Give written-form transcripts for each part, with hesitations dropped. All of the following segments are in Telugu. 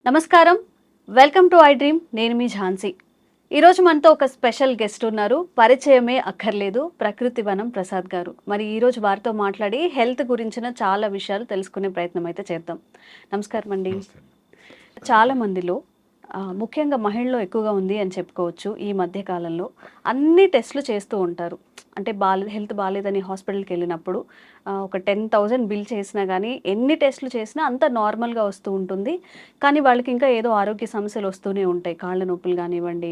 నమస్కారం, వెల్కమ్ టు ఐ డ్రీమ్. నేను మీ ఝాన్సీ. ఈరోజు మనతో ఒక స్పెషల్ గెస్ట్ ఉన్నారు. పరిచయమే అక్కర్లేదు, ప్రకృతి వనం ప్రసాద్ గారు. మరి ఈరోజు వారితో మాట్లాడి హెల్త్ గురించిన చాలా విషయాలు తెలుసుకునే ప్రయత్నం అయితే చేద్దాం. నమస్కారం అండి. చాలా మందిలో ముఖ్యంగా మహిళల్లో ఎక్కువగా ఉంది అని చెప్పుకోవచ్చు. ఈ మధ్య కాలంలో అన్ని టెస్టులు చేస్తూ ఉంటారు. అంటే హెల్త్ బాగాలేదని హాస్పిటల్కి వెళ్ళినప్పుడు ఒక 10,000 బిల్ చేసినా కానీ ఎన్ని టెస్టులు చేసినా అంత నార్మల్గా వస్తూ ఉంటుంది. కానీ వాళ్ళకి ఇంకా ఏదో ఆరోగ్య సమస్యలు వస్తూనే ఉంటాయి. కాళ్ళ నొప్పులు కానివ్వండి,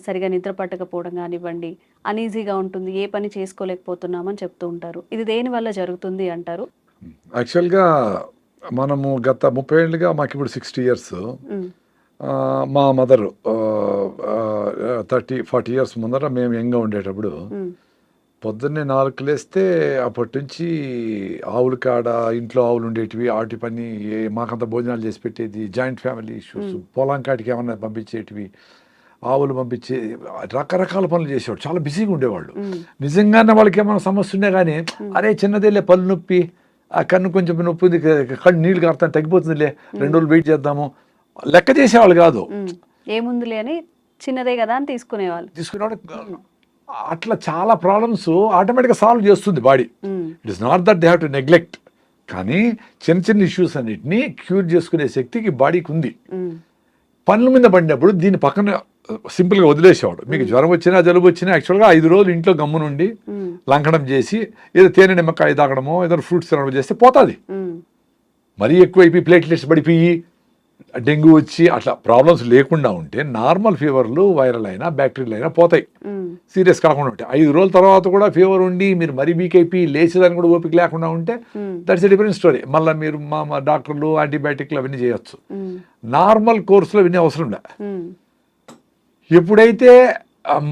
సరిగా నిద్ర పట్టకపోవడం కానివ్వండి, అనీజీగా ఉంటుంది, ఏ పని చేసుకోలేకపోతున్నామని చెప్తూ ఉంటారు. ఇది దేనివల్ల జరుగుతుంది అంటారు? యాక్చువల్గా మనము గత 30 ఏళ్ళుగా మాకు ఇప్పుడు 60 ఇయర్స్. మా మదరు 30-40 ఇయర్స్ ముందర మేము యంగ్గా ఉండేటప్పుడు పొద్దున్నే 4 లేస్తే అప్పటి నుంచి ఆవుల కాడ ఇంట్లో ఆవులు ఉండేటివి, వాటి పని మాకంత భోజనాలు చేసి పెట్టేది, జాయింట్ ఫ్యామిలీ ఇష్యూస్, పొలం కాటికి ఏమన్నా పంపించేటివి, ఆవులు పంపించే రకరకాల పనులు చేసేవాడు. చాలా బిజీగా ఉండేవాళ్ళు. నిజంగానే వాళ్ళకి ఏమైనా సమస్య ఉన్నా కానీ అరే చిన్నదేలే పళ్ళు నొప్పి, ఆ కన్ను కొంచెం నొప్పి ఉంది, కళ్ళు నీళ్ళు కారుతాను తగ్గిపోతుందిలే 2 రోజులు వెయిట్ చేద్దాము, లెక్క చేసేవాళ్ళు కాదు. ఏముందిలే అని చిన్నదే కదా అని తీసుకునేవాళ్ళు. అట్లా చాలా ప్రాబ్లమ్స్ ఆటోమేటిక్గా సాల్వ్ చేస్తుంది body. It is not that they have to neglect. కానీ చిన్న చిన్న ఇష్యూస్ అన్నిటినీ క్యూర్ చేసుకునే శక్తికి బాడీకి ఉంది. పనుల మీద పడినప్పుడు దీన్ని పక్కన సింపుల్గా వదిలేసేవాడు. మీకు జ్వరం వచ్చినా జలుబు వచ్చినా యాక్చువల్గా 5 రోజులు ఇంట్లో గమ్మునుండి లంకడం చేసి ఏదో తేనె నిమ్మకాయ తాగడమో ఏదో ఫ్రూట్స్ తినడం చేస్తే పోతుంది. మరీ ఎక్కువైపోయి ప్లేట్లెట్స్ పడిపోయి డెంగ్యూ వచ్చి అట్లా ప్రాబ్లమ్స్ లేకుండా ఉంటే నార్మల్ ఫీవర్లు వైరల్ అయినా బ్యాక్టీరియల్ అయినా పోతాయి, సీరియస్ కాకుండా ఉంటాయి. 5 రోజుల తర్వాత కూడా ఫీవర్ ఉండి మీరు మరీ వీక్ అయిపోయి లేచేదాన్ని కూడా ఓపిక లేకుండా ఉంటే దట్స్ ఎ డిఫరెంట్ స్టోరీ. మళ్ళీ మీరు మా డాక్టర్లు యాంటీబయాటిక్లు అవన్నీ చేయొచ్చు. నార్మల్ కోర్సులో అవన్నీ అవసరం లే. ఎప్పుడైతే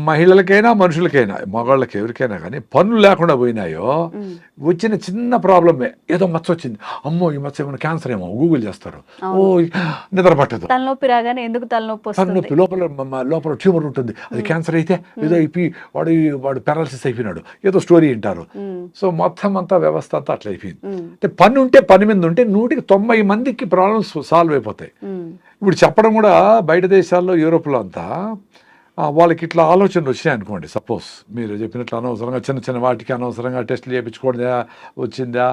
మహిళలకైనా మనుషులకైనా మగవాళ్ళకి ఎవరికైనా కానీ పనులు లేకుండా పోయినాయో వచ్చిన చిన్న ప్రాబ్లమే, ఏదో మచ్చ వచ్చింది, అమ్మో ఈ మచ్చ ఏమైనా క్యాన్సర్ ఏమో గూగుల్ చేస్తారు, ఓ నిద్ర పట్టదు, తలనొప్పి రాగానే ఎందుకు తలనొప్పి, లోపల ట్యూమర్ ఉంటుంది, అది క్యాన్సర్ అయితే ఏదో అయిపోయి వాడు పారాలసిస్ అయిపోయినాడు, ఏదో స్టోరీ వింటారు. సో మొత్తం అంతా వ్యవస్థ అంతా అట్లా అయిపోయింది. అంటే పని ఉంటే పని మీద ఉంటే 190 మందికి ప్రాబ్లమ్స్ సాల్వ్ అయిపోతాయి. ఇప్పుడు చెప్పడం కూడా బయట దేశాల్లో యూరోప్లో అంతా వాళ్ళకి ఇట్లా ఆలోచనలు వచ్చాయి అనుకోండి. సపోజ్ మీరు చెప్పినట్లు అనవసరంగా చిన్న చిన్న వాటికి అనవసరంగా టెస్టులు చేయించుకోవడం వచ్చిందా,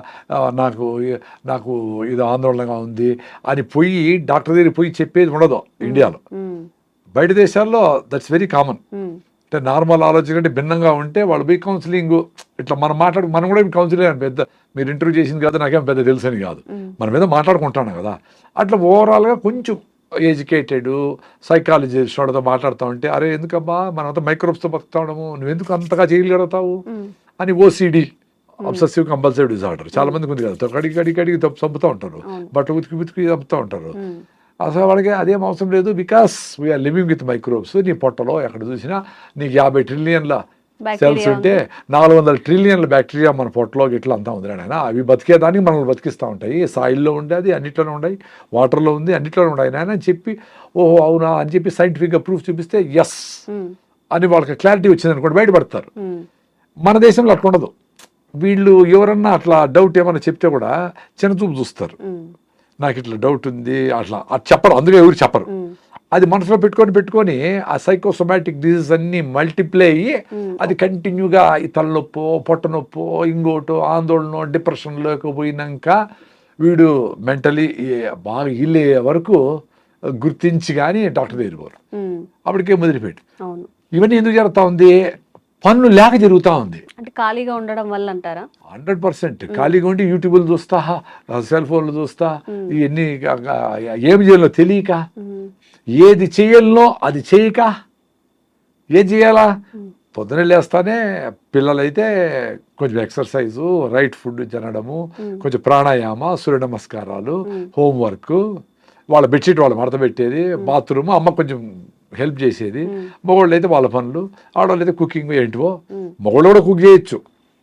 నాకు ఇది ఆందోళనగా ఉంది అని పోయి డాక్టర్ దగ్గరికి పోయి చెప్పేది ఉండదు ఇండియాలో. బయట దేశాల్లో దట్స్ వెరీ కామన్. అంటే నార్మల్ ఆలోచన కంటే భిన్నంగా ఉంటే వాళ్ళు పోయి కౌన్సిలింగ్ ఇట్లా మనం కూడా కౌన్సిలింగ్ అని పెద్ద మీరు ఇంటర్వ్యూ చేసింది కదా నాకేం పెద్ద తెలుసు అని కాదు, మన మీద మాట్లాడుకుంటాను కదా. అట్లా ఓవరాల్గా కొంచెం ఎడ్యుకేటెడ్ సైకాలజిస్ట్ వాళ్ళతో మాట్లాడుతూ ఉంటే అరే ఎందుకబ్బా మనమంతా మైక్రోబ్స్తో బతుకుతా ఉండము, నువ్వు ఎందుకు అంతగా చేయగలుగుతావు అని ఓసిడి అబ్సెసివ్ కంపల్సివ్ డిజార్డర్ చాలా మందికి ఉంది కదా, కడిగి చంపుతూ ఉంటారు, బట్ట ఉతికి చంపుతూ ఉంటారు. అసలు వాళ్ళకి అదేం అవసరం లేదు, because we are living with microbes. నీ పొట్టలో ఎక్కడ చూసినా నీకు 50 ట్రిలియన్ల సెల్స్ ఉంటే 400 ట్రిలియన్ల బ్యాక్టీరియా మన పొట్టలో ఇట్లా అంతా ఉంది ఆయన. అవి బతికేదానికి మనల్ని బతికిస్తూ ఉంటాయి. సాయిల్లో ఉండేది అన్నిట్లోనే ఉన్నాయి, వాటర్లో ఉంది అన్నిట్లోనే ఉన్నాయి నాయన అని చెప్పి ఓహో అవునా అని చెప్పి సైంటిఫిక్గా ప్రూఫ్ చూపిస్తే ఎస్ అని వాళ్ళకి క్లారిటీ వచ్చింది అనుకోండి, బయటపడతారు. మన దేశంలో అట్లా ఉండదు. వీళ్ళు ఎవరన్నా అట్లా డౌట్ ఏమన్నా చెప్తే కూడా చిన్న చూపు చూస్తారు. నాకు ఇట్లా డౌట్ ఉంది అట్లా చెప్పరు, అందులో ఎవరు చెప్పరు. అది మనసులో పెట్టుకొని ఆ సైకోసోమాటిక్ డిసీజ్ అన్ని మల్టిప్లై అయ్యి అది కంటిన్యూగా ఈ తలనొప్పో పొట్ట నొప్పో ఇంకోటో ఆందోళన డిప్రెషన్లోకి పోయినాక వీడు మెంటలీ బాగా ఇల్లే వరకు గుర్తించి కానీ డాక్టర్ దగ్గర పోరు. అప్పటికే మొదలుపెట్టి ఇవన్నీ ఎందుకు జరుగుతూ ఉంది, పనులు లేక జరుగుతూ ఉంది. అంటే ఖాళీగా ఉండడం వల్ల అంటారా? 100% ఖాళీగా ఉండి యూట్యూబ్లు చూస్తా, సెల్ ఫోన్లు చూస్తా, ఇవన్నీ ఏమి చేయాలో తెలియక, ఏది చేయాలనో అది చేయక, ఏది చేయాలా పొద్దున లేస్తానే పిల్లలైతే కొంచెం ఎక్సర్సైజు, రైట్ ఫుడ్ తినడము, కొంచెం ప్రాణాయామ, సూర్య నమస్కారాలు, హోంవర్క్, వాళ్ళ బెడ్షీట్ వాళ్ళు మడత పెట్టేది, బాత్రూమ్ అమ్మ కొంచెం హెల్ప్ చేసేది, మగవాళ్ళు అయితే వాళ్ళ పనులు, ఆడవాళ్ళు అయితే కుకింగ్ ఏంటివో, మగవాళ్ళు కూడా కుక్ చేయొచ్చు.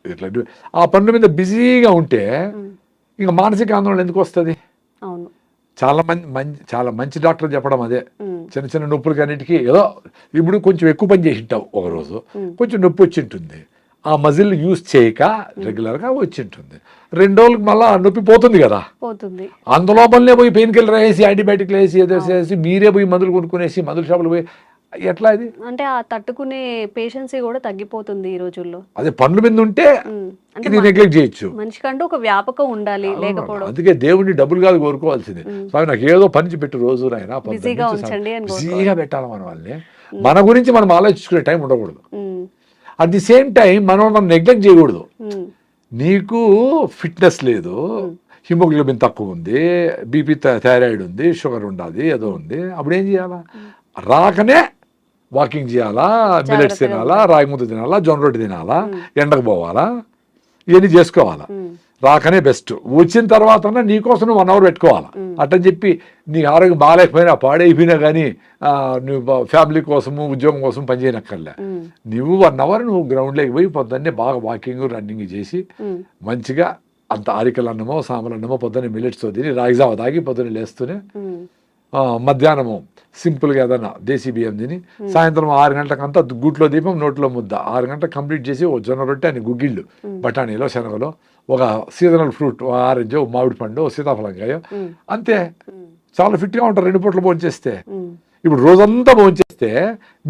ఇట్లా ఆ పనుల మీద బిజీగా ఉంటే ఇంకా మానసిక ఆందోళన ఎందుకు వస్తుంది? చాలా మంచి డాక్టర్ చెప్పడం అదే, చిన్న చిన్న నొప్పులకి అన్నిటికీ ఏదో ఇప్పుడు కొంచెం ఎక్కువ పని చేసి ఉంటావు ఒకరోజు, కొంచెం నొప్పి వచ్చి ఉంటుంది, ఆ మజిల్ యూజ్ చేయక రెగ్యులర్గా వచ్చి ఉంటుంది. 2 రోజులకు మళ్ళీ నొప్పి పోతుంది కదా, పోతుంది. అందులోపలనే పోయి పెయిన్ కిల్లర్ వేసి యాంటీబయాటిక్లు వేసి ఏదో వేసి మీరే పోయి మందులు కొనుక్కునేసి మందుల షాపులు పోయి ఎట్లా ఇది? అంటే ఆ తట్టుకునే పేషెన్సీ కూడా తగ్గిపోతుంది ఈ రోజుల్లో. అదే పనుల మీద ఉంటే అంటే ఇది నెగ్లెక్ట్ చేయొచ్చు. మనిషికంటూ ఒక వ్యాపకం ఉండాలి, లేకపోవడం. అందుకే దేవుడిని డబ్బులు కాదు కోరుకోవాల్సింది. స్వామి నాకు ఏదో పని పెట్టు రోజు నాయన, బిజీగా ఉంచండి అని బిజీగా పెట్టాలి మన వాళ్ళని. మన గురించి మనం ఆలోచించుకునే టైం ఉండకూడదు. అట్ ది సేమ్ టైం మనం నెగ్లెక్ట్ చేయకూడదు. నీకు ఫిట్నెస్ లేదు, హిమోగ్లోబిన్ తక్కువ ఉంది, బీపీ థైరాయిడ్ ఉంది, షుగర్ ఉండాలి, ఏదో ఉంది, అప్పుడు ఏం చేయాలా? రాకనే వాకింగ్ చేయాలా, మిల్లెట్స్ తినాలా, రాగి ముద్ద తినాలా, జొన్న రొట్టె తినాలా, ఎండకు పోవాలా, ఇవన్నీ చేసుకోవాలా. రాకనే బెస్ట్. వచ్చిన తర్వాత నీకోసం నువ్వు 1 hour పెట్టుకోవాలా. అట్టని చెప్పి నీ ఆరోగ్యం బాగాలేకపోయినా పాడైపోయినా కానీ నువ్వు ఫ్యామిలీ కోసము ఉద్యోగం కోసం పనిచేయనక్కర్లే. నువ్వు 1 hour నువ్వు గ్రౌండ్లోకి పోయి పొద్దున్నే బాగా వాకింగ్ రన్నింగ్ చేసి మంచిగా అంత ఆరికల అన్నమో సాంబార్ అన్నమో పొద్దున్నే మిల్లెట్స్తో తిని రాగిజావ తాగి పొద్దున్నే లేస్తూనే మధ్యాహ్నము సింపుల్గా ఏదైనా దేశీ బియ్యం తిని సాయంత్రం 6 గంటలకంతా గుట్లో దీపం నోట్లో ముద్ద 6 గంటలకు కంప్లీట్ చేసి ఓ జొన్న రొట్టె అని గుగ్గిళ్ళు బఠానీలో శనగలో ఒక సీజనల్ ఫ్రూట్ ఆరెంజ్ మామిడి పండు సీతాఫలంకాయ అంతే. చాలా ఫిట్గా ఉంటారు 2 పూటలు భోంచేస్తే. ఇప్పుడు రోజంతా భోంచేస్తే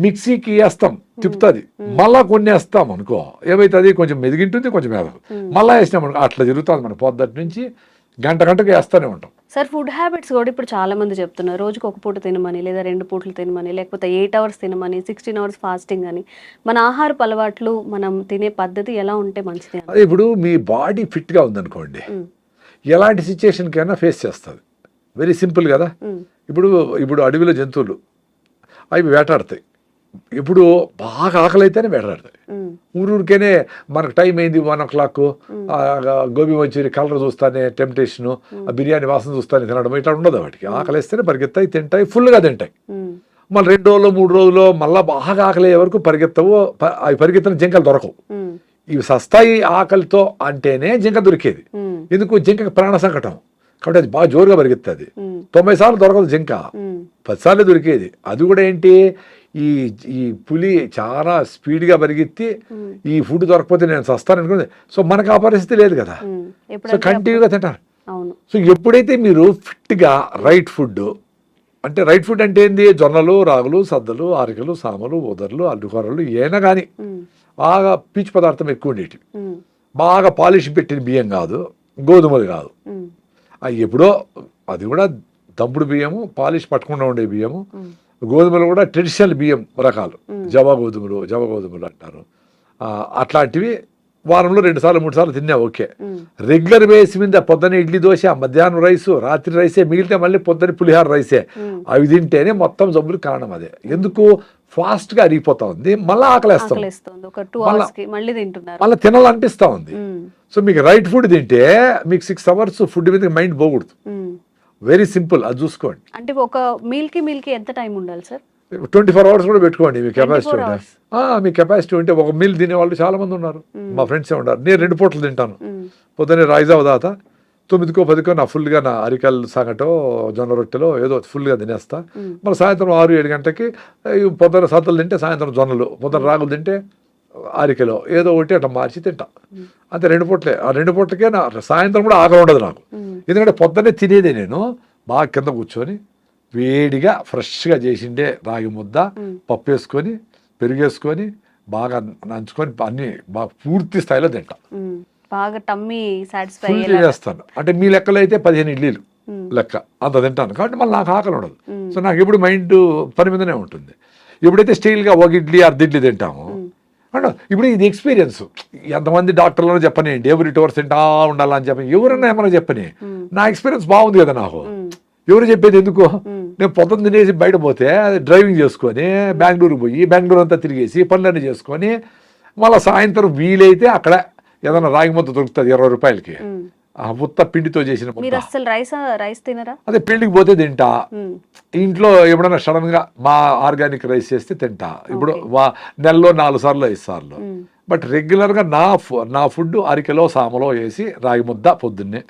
మిక్సీకి వేస్తాం తిప్పుతుంది, మళ్ళా కొన్ని వేస్తాం అనుకో ఏమైతుంది, కొంచెం మెదిగింటుంది కొంచెం మెదగు, మళ్ళీ వేసినాం అనుకో అట్లా జరుగుతుంది. మన పొద్దుటి నుంచి గంటకు వేస్తూనే ఉంటాం. సార్ ఫుడ్ హ్యాబిట్స్ కూడా ఇప్పుడు చాలా మంది చెప్తున్నారు, రోజుకి 1 పూట తినమని, లేదా 2 పూటలు తినమని, లేకపోతే 8 hours తినమని, 16 hours ఫాస్టింగ్ అని. మన ఆహారపు అలవాట్లు, మనం తినే పద్ధతి ఎలా ఉంటే మంచిది? ఇప్పుడు మీ బాడీ ఫిట్గా ఉందనుకోండి, ఎలాంటి సిచ్యుయేషన్కైనా ఫేస్ చేస్తుంది. వెరీ సింపుల్ కదా. ఇప్పుడు అడవిలో జంతువులు అవి వేటాడతాయి. ఇప్పుడు బాగా ఆకలి అయితేనే వేటాడతాయి. ఊరికేనే మనకు టైం అయింది 1 o'clock, గోబీ మంచూరి కలర్ చూస్తానే టెంప్టేషను, బిర్యానీ వాసన చూస్తానే తినడం ఇట్లా ఉండదు. వాటికి ఆకలి వేస్తేనే పరిగెత్తాయి, తింటాయి, ఫుల్గా తింటాయి. మళ్ళీ 2 రోజులు 3 రోజులు మళ్ళీ బాగా ఆకలి అయ్యే వరకు పరిగెత్తవు. అవి పరిగెత్తిన జింకలు దొరకవు. ఇవి సస్తాయి ఆకలితో అంటేనే జింక దొరికేది. ఎందుకు? జింకకి ప్రాణ సంకటం కాబట్టి అది బాగా జోరుగా పరిగెత్తుంది. 90 సార్లు దొరకదు జింక, 10 సార్లు దొరికేది. అది కూడా ఏంటి, ఈ పులి చాలా స్పీడ్గా పరిగెత్తి ఈ ఫుడ్ దొరకపోతే నేను చస్తాను అనుకుంది. సో మనకు ఆ పరిస్థితి లేదు కదా, సో కంటిన్యూగా తింటారు. సో ఎప్పుడైతే మీరు ఫిట్గా రైట్ ఫుడ్ అంటే ఏంది, జొన్నలు రాగులు సద్దలు ఆరికలు సామలు ఉదర్లు అల్లుకూరలు ఏనా కానీ బాగా పీచు పదార్థం ఎక్కువ ఉండేవి, బాగా పాలిష్ పెట్టిన బియ్యం కాదు, గోధుమలు కాదు. అవి ఎప్పుడో అది కూడా దంపుడు బియ్యము, పాలిష్ పట్టకుండా ఉండే బియ్యము. గోధుమలు కూడా ట్రెడిషనల్ బియ్యం రకాలు, జవ గోధుమలు అంటారు. అట్లాంటివి వారంలో 2 సార్లు 3 సార్లు తిన్నా ఓకే. రెగ్యులర్ బేస్ మీద పొద్దున్న ఇడ్లీ దోశ, మధ్యాహ్నం రైసు, రాత్రి రైసే, మిగిలితే మళ్ళీ పొద్దున్న పులిహార రైసే, అవి తింటేనే మొత్తం జబ్బులు కారణం. అదే ఎందుకు ఫాస్ట్గా అరిగిపోతా ఉంది, మళ్ళీ ఆకలేస్తాం, మళ్ళీ తినాలనిపిస్తా ఉంది. సో మీకు రైట్ ఫుడ్ తింటే మీకు 6 hours ఫుడ్ మీద మైండ్ పోకూడదు. వెరీ సింపుల్, అది చూసుకోండి. అంటే ఒక మీల్కి ఎంత టైం ఉండాలి సార్? 24 hours కూడా పెట్టుకోండి మీ కెపాసిటీ ఉంటే. మీ కెపాసిటీ ఉంటే ఒక మీల్ తినే వాళ్ళు చాలా మంది ఉన్నారు, మా ఫ్రెండ్సే ఉన్నారు. నేను 2 పూటలు తింటాను. పొద్దున్నే రాయిజావ దాత 9కో 10కో నా ఫుల్గా నా అరికల్ సంగటో జొన్న రొట్టెలో ఏదో ఫుల్గా తినేస్తా. మళ్ళీ సాయంత్రం 6-7 గంటలకి పొద్దున్న సద్దలు తింటే సాయంత్రం జొన్నలు, పొద్దున్న రాగులు తింటే అరికెలో ఏదో ఒకటి అట్లా మార్చి తింటా. అంతే 2 పూటలే. ఆ 2 పూటలకే నా సాయంత్రం కూడా ఆకలి ఉండదు నాకు. ఎందుకంటే పొద్దున్నే తినేదే నేను బాగా కింద కూర్చొని వేడిగా ఫ్రెష్గా చేసిండే రాగి ముద్ద, పప్పు వేసుకొని పెరుగేసుకొని బాగా నంచుకొని అన్ని బాగా పూర్తి స్థాయిలో తింటా. బాగా టమ్మీ సాటిస్ఫై చేస్తాను. అంటే మీ లెక్కలో అయితే 15 ఇడ్లీలు లెక్క అంత తింటాను. కాబట్టి మళ్ళీ నాకు ఆకలి ఉండదు. సో నాకు ఎప్పుడు మైండ్ పని మీదనే ఉంటుంది. ఎప్పుడైతే స్టైల్గా 1 ఇడ్లీ 1/2 ఇడ్లీ తింటాము అంటే ఇప్పుడు ఇది ఎక్స్పీరియన్స్. ఎంతమంది డాక్టర్లను చెప్పనివ్వండి, ఎవరి 2 hours తింటా ఉండాలని చెప్పని ఎవరన్నా ఏమన్నా చెప్పని, నా ఎక్స్పీరియన్స్ బాగుంది కదా నాకు. ఎవరు చెప్పేది ఎందుకు? నేను పొద్దున్న తినేసి బయట పోతే డ్రైవింగ్ చేసుకొని బెంగళూరు పోయి బెంగళూరు అంతా తిరిగేసి పనులన్నీ చేసుకొని మళ్ళీ సాయంత్రం వీలైతే అక్కడ ఏదైనా రాగి ముద్ద దొరుకుతుంది 20 రూపాయలకి, ఆ ఉత్త పిండితో చేసిన రైస్ తినరా? అదే పెళ్లికి పోతే తింటా. ఇంట్లో ఎప్పుడైనా సడన్ గా మా ఆర్గానిక్ రైస్ చేస్తే తింటా. ఇప్పుడు నెలలో 4 సార్లు 5 సార్లు. బట్ రెగ్యులర్ గా నా ఫుడ్ అరికెలో సామలో వేసి రాగి ముద్ద పొద్దున్నే.